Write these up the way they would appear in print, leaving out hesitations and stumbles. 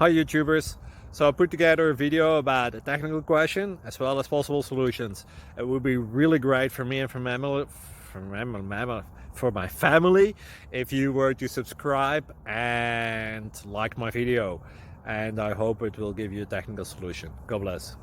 Hi YouTubers! So I put together a video about a technical question as well as possible solutions. It would be really great for me and for my family if you were to subscribe and like my video, and I hope it will give you a technical solution. God bless.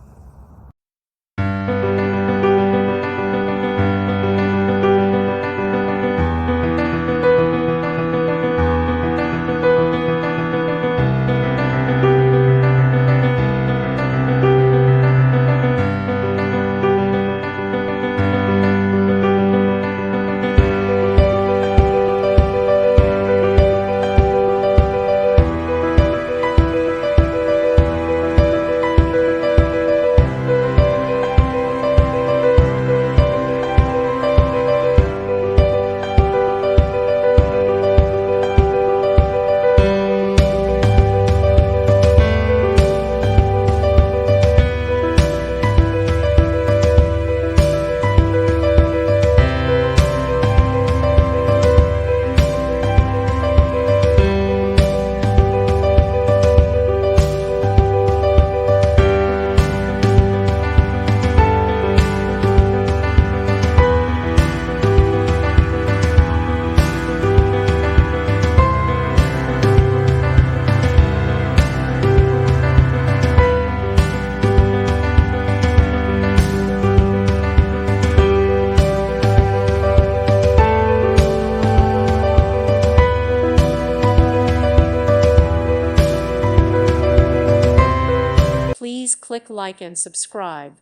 Please click like and subscribe.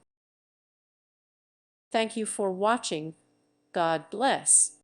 Thank you for watching. God bless.